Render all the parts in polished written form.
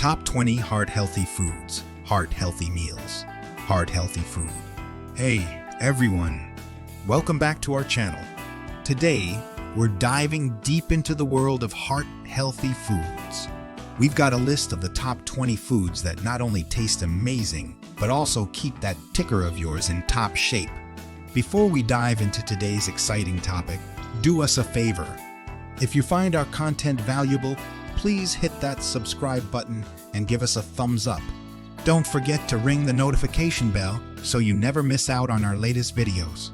Top 20 heart-healthy foods, heart-healthy meals, heart-healthy food. Hey, everyone. Welcome back to our channel. Today, we're diving deep into the world of heart-healthy foods. We've got a list of the top 20 foods that not only taste amazing, but also keep that ticker of yours in top shape. Before we dive into today's exciting topic, do us a favor. If you find our content valuable, please hit that subscribe button and give us a thumbs up. Don't forget to ring the notification bell so you never miss out on our latest videos.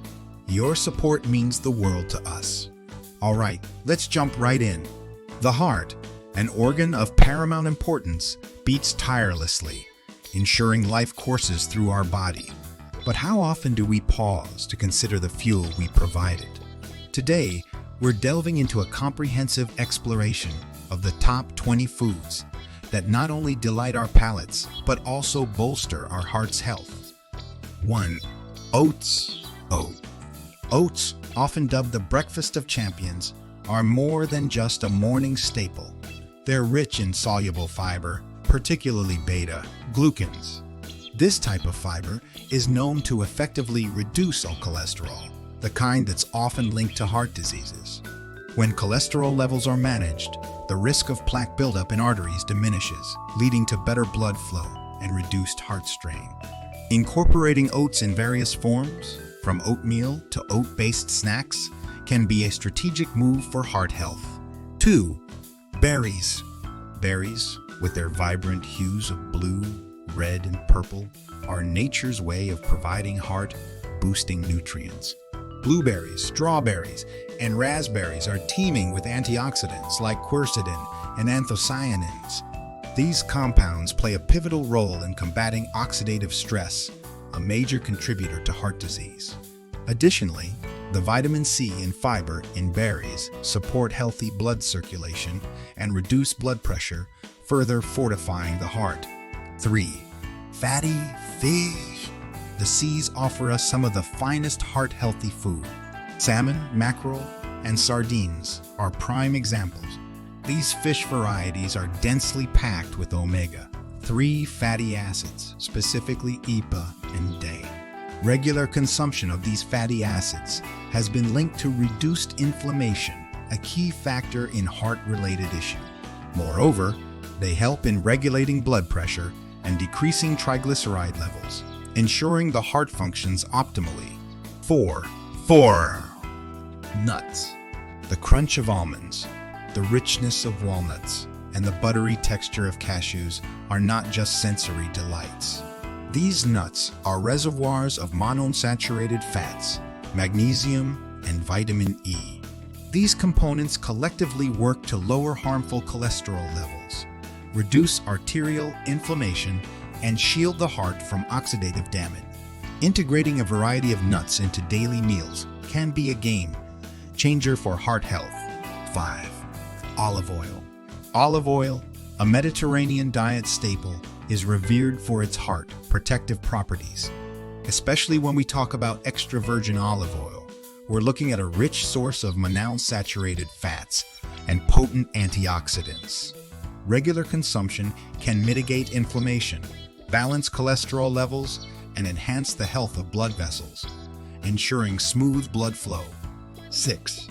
Your support means the world to us. All right, let's jump right in. The heart, an organ of paramount importance, beats tirelessly, ensuring life courses through our body. But how often do we pause to consider the fuel we provided? Today, we're delving into a comprehensive exploration of the top 20 foods that not only delight our palates, but also bolster our heart's health. 1. Oats. Oats, often dubbed the breakfast of champions, are more than just a morning staple. They're rich in soluble fiber, particularly beta-glucans. This type of fiber is known to effectively reduce cholesterol, the kind that's often linked to heart diseases. When cholesterol levels are managed, the risk of plaque buildup in arteries diminishes, leading to better blood flow and reduced heart strain. Incorporating oats in various forms, from oatmeal to oat-based snacks, can be a strategic move for heart health. 2. Berries. Berries, with their vibrant hues of blue, red, and purple, are nature's way of providing heart-boosting nutrients. Blueberries, strawberries, and raspberries are teeming with antioxidants like quercetin and anthocyanins. These compounds play a pivotal role in combating oxidative stress, a major contributor to heart disease. Additionally, the vitamin C and fiber in berries support healthy blood circulation and reduce blood pressure, further fortifying the heart. 3. Fatty fish. The seas offer us some of the finest heart-healthy food. Salmon, mackerel, and sardines are prime examples. These fish varieties are densely packed with omega-3 fatty acids, specifically EPA and DHA. Regular consumption of these fatty acids has been linked to reduced inflammation, a key factor in heart-related issues. Moreover, they help in regulating blood pressure and decreasing triglyceride levels, ensuring the heart functions optimally. 4. Nuts. The crunch of almonds, the richness of walnuts, and the buttery texture of cashews are not just sensory delights. These nuts are reservoirs of monounsaturated fats, magnesium, and vitamin E. These components collectively work to lower harmful cholesterol levels, reduce arterial inflammation, and shield the heart from oxidative damage. Integrating a variety of nuts into daily meals can be a game changer for heart health. 5. Olive oil. Olive oil, a Mediterranean diet staple, is revered for its heart protective properties. Especially when we talk about extra virgin olive oil, we're looking at a rich source of monounsaturated fats and potent antioxidants. Regular consumption can mitigate inflammation, balance cholesterol levels, and enhance the health of blood vessels, ensuring smooth blood flow. 6.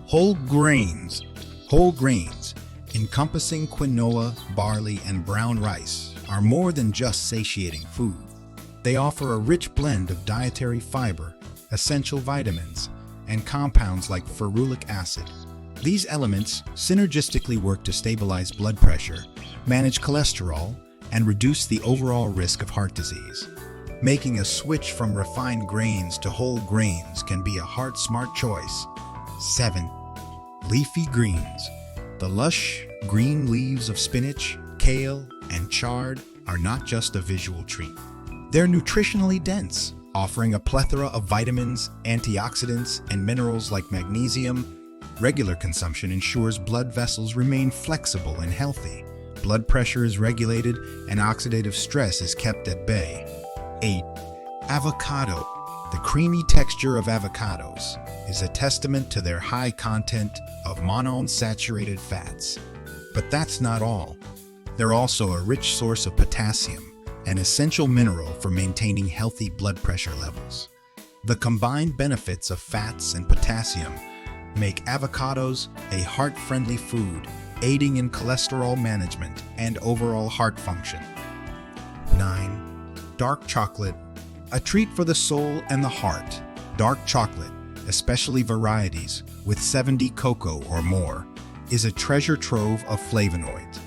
Whole grains. Whole grains, encompassing quinoa, barley, and brown rice, are more than just satiating food. They offer a rich blend of dietary fiber, essential vitamins, and compounds like ferulic acid. These elements synergistically work to stabilize blood pressure, manage cholesterol, and reduce the overall risk of heart disease. Making a switch from refined grains to whole grains can be a heart-smart choice. 7. Leafy greens. The lush green leaves of spinach, kale, and chard are not just a visual treat. They're nutritionally dense, offering a plethora of vitamins, antioxidants, and minerals like magnesium. Regular consumption ensures blood vessels remain flexible and healthy. Blood pressure is regulated, and oxidative stress is kept at bay. 8. Avocado. The creamy texture of avocados is a testament to their high content of monounsaturated fats. But that's not all. They're also a rich source of potassium, an essential mineral for maintaining healthy blood pressure levels. The combined benefits of fats and potassium make avocados a heart-friendly food, aiding in cholesterol management and overall heart function. 9. Dark chocolate, a treat for the soul and the heart. Dark chocolate, especially varieties with 70 cocoa or more, is a treasure trove of flavonoids.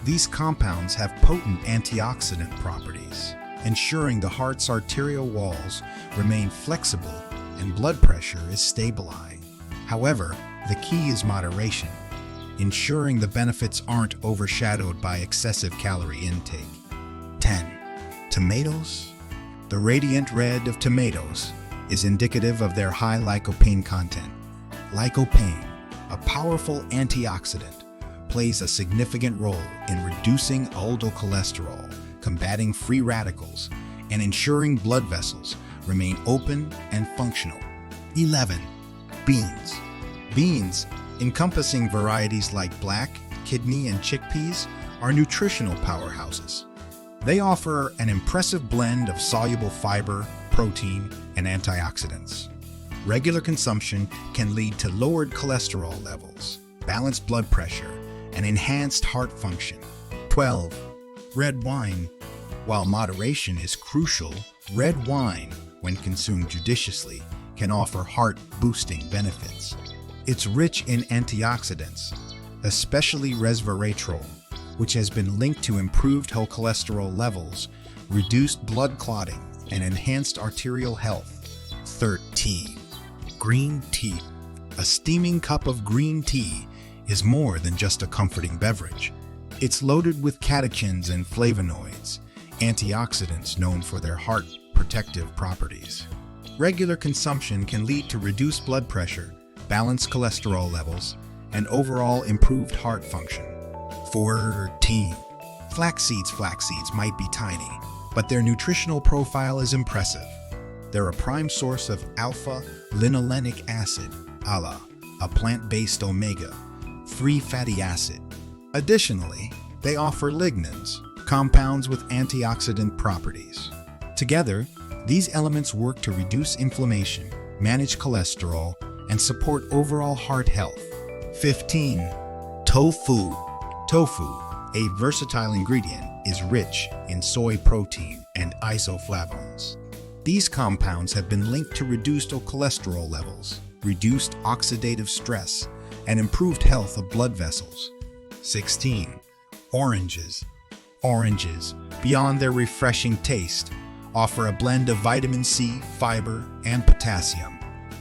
These compounds have potent antioxidant properties, ensuring the heart's arterial walls remain flexible and blood pressure is stabilized. However, the key is moderation, ensuring the benefits aren't overshadowed by excessive calorie intake. 10. Tomatoes. The radiant red of tomatoes is indicative of their high lycopene content. Lycopene, a powerful antioxidant, plays a significant role in reducing LDL cholesterol, combating free radicals, and ensuring blood vessels remain open and functional. 11. Beans. Beans, encompassing varieties like black, kidney, and chickpeas, are nutritional powerhouses. They offer an impressive blend of soluble fiber, protein, and antioxidants. Regular consumption can lead to lowered cholesterol levels, balanced blood pressure, and enhanced heart function. 12. Red wine. While moderation is crucial, red wine, when consumed judiciously, can offer heart-boosting benefits. It's rich in antioxidants, especially resveratrol, which has been linked to improved whole cholesterol levels, reduced blood clotting, and enhanced arterial health. 13. Green tea. A steaming cup of green tea is more than just a comforting beverage. It's loaded with catechins and flavonoids, antioxidants known for their heart protective properties. Regular consumption can lead to reduced blood pressure, balanced cholesterol levels, and overall improved heart function. 14. Flaxseeds. Flaxseeds might be tiny, but their nutritional profile is impressive. They're a prime source of alpha-linolenic acid, a plant-based omega-3 fatty acid. Additionally, they offer lignans, compounds with antioxidant properties. Together, these elements work to reduce inflammation, manage cholesterol, and support overall heart health. 15. Tofu. Tofu, a versatile ingredient, is rich in soy protein and isoflavones. These compounds have been linked to reduced cholesterol levels, reduced oxidative stress, and improved health of blood vessels. 16. Oranges. Oranges, beyond their refreshing taste, offer a blend of vitamin C, fiber, and potassium.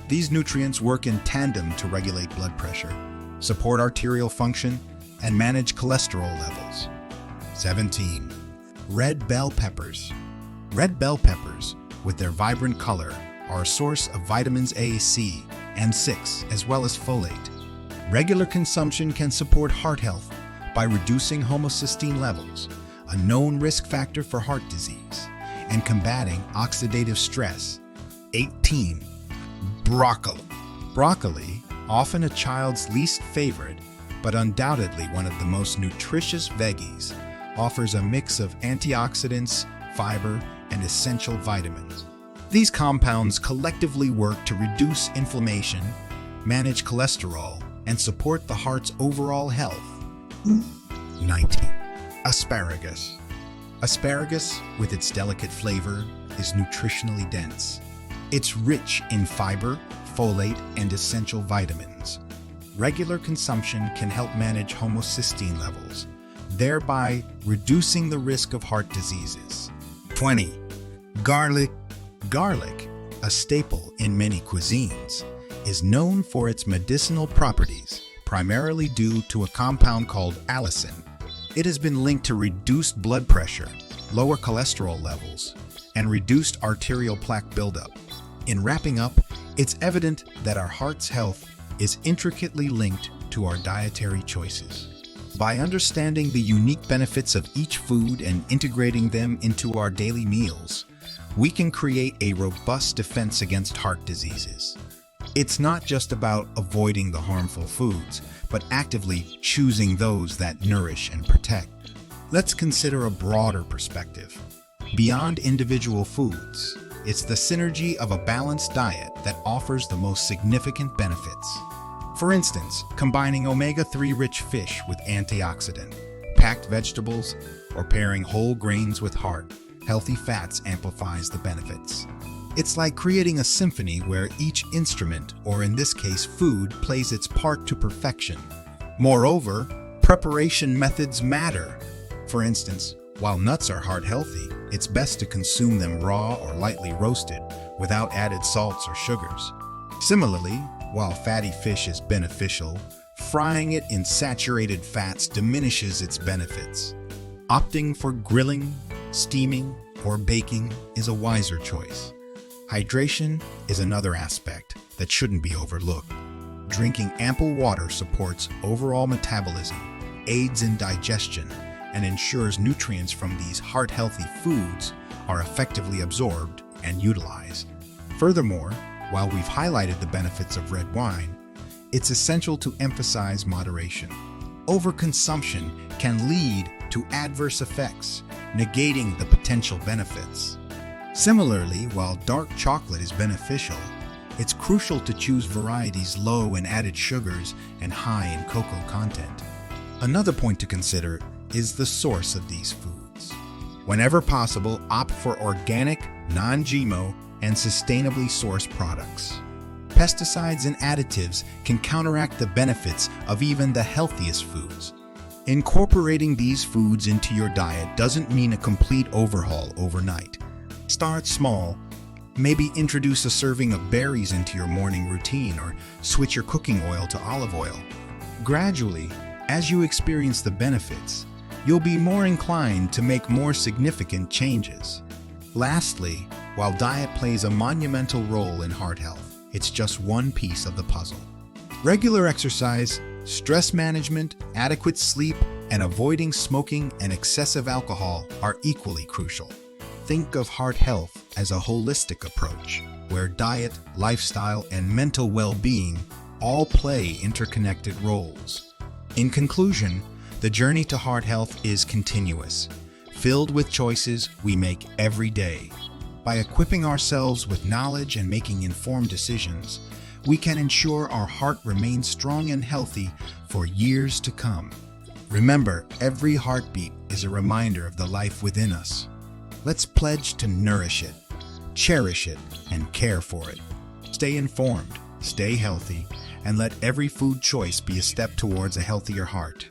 These nutrients work in tandem to regulate blood pressure, support arterial function, and manage cholesterol levels. 17. Red bell peppers. Red bell peppers, with their vibrant color, are a source of vitamins A, C, and 6, as well as folate. Regular consumption can support heart health by reducing homocysteine levels, a known risk factor for heart disease, and combating oxidative stress. 18. Broccoli. Broccoli, often a child's least favorite, but undoubtedly one of the most nutritious veggies, offers a mix of antioxidants, fiber, and essential vitamins. These compounds collectively work to reduce inflammation, manage cholesterol, and support the heart's overall health. 19. Asparagus. Asparagus, with its delicate flavor, is nutritionally dense. It's rich in fiber, folate, and essential vitamins. Regular consumption can help manage homocysteine levels, thereby reducing the risk of heart diseases. 20. Garlic. Garlic, a staple in many cuisines, is known for its medicinal properties, primarily due to a compound called allicin. It has been linked to reduced blood pressure, lower cholesterol levels, and reduced arterial plaque buildup. In wrapping up, it's evident that our heart's health is intricately linked to our dietary choices. By understanding the unique benefits of each food and integrating them into our daily meals, we can create a robust defense against heart diseases. It's not just about avoiding the harmful foods, but actively choosing those that nourish and protect. Let's consider a broader perspective. Beyond individual foods, it's the synergy of a balanced diet that offers the most significant benefits. For instance, combining omega-3 rich fish with antioxidant, packed vegetables, or pairing whole grains with healthy fats amplifies the benefits. It's like creating a symphony where each instrument, or in this case food, plays its part to perfection. Moreover, preparation methods matter. For instance, while nuts are heart healthy, it's best to consume them raw or lightly roasted without added salts or sugars. Similarly, while fatty fish is beneficial, frying it in saturated fats diminishes its benefits. Opting for grilling, steaming, or baking is a wiser choice. Hydration is another aspect that shouldn't be overlooked. Drinking ample water supports overall metabolism, aids in digestion, and ensures nutrients from these heart-healthy foods are effectively absorbed and utilized. Furthermore, while we've highlighted the benefits of red wine, it's essential to emphasize moderation. Overconsumption can lead to adverse effects, negating the potential benefits. Similarly, while dark chocolate is beneficial, it's crucial to choose varieties low in added sugars and high in cocoa content. Another point to consider is the source of these foods. Whenever possible, opt for organic, non-GMO, and sustainably sourced products. Pesticides and additives can counteract the benefits of even the healthiest foods. Incorporating these foods into your diet doesn't mean a complete overhaul overnight. Start small. Maybe introduce a serving of berries into your morning routine or switch your cooking oil to olive oil. Gradually, as you experience the benefits, you'll be more inclined to make more significant changes. Lastly, while diet plays a monumental role in heart health, it's just one piece of the puzzle. Regular exercise, stress management, adequate sleep, and avoiding smoking and excessive alcohol are equally crucial. Think of heart health as a holistic approach, where diet, lifestyle, and mental well-being all play interconnected roles. In conclusion, the journey to heart health is continuous, filled with choices we make every day. By equipping ourselves with knowledge and making informed decisions, we can ensure our heart remains strong and healthy for years to come. Remember, every heartbeat is a reminder of the life within us. Let's pledge to nourish it, cherish it, and care for it. Stay informed, stay healthy, and let every food choice be a step towards a healthier heart.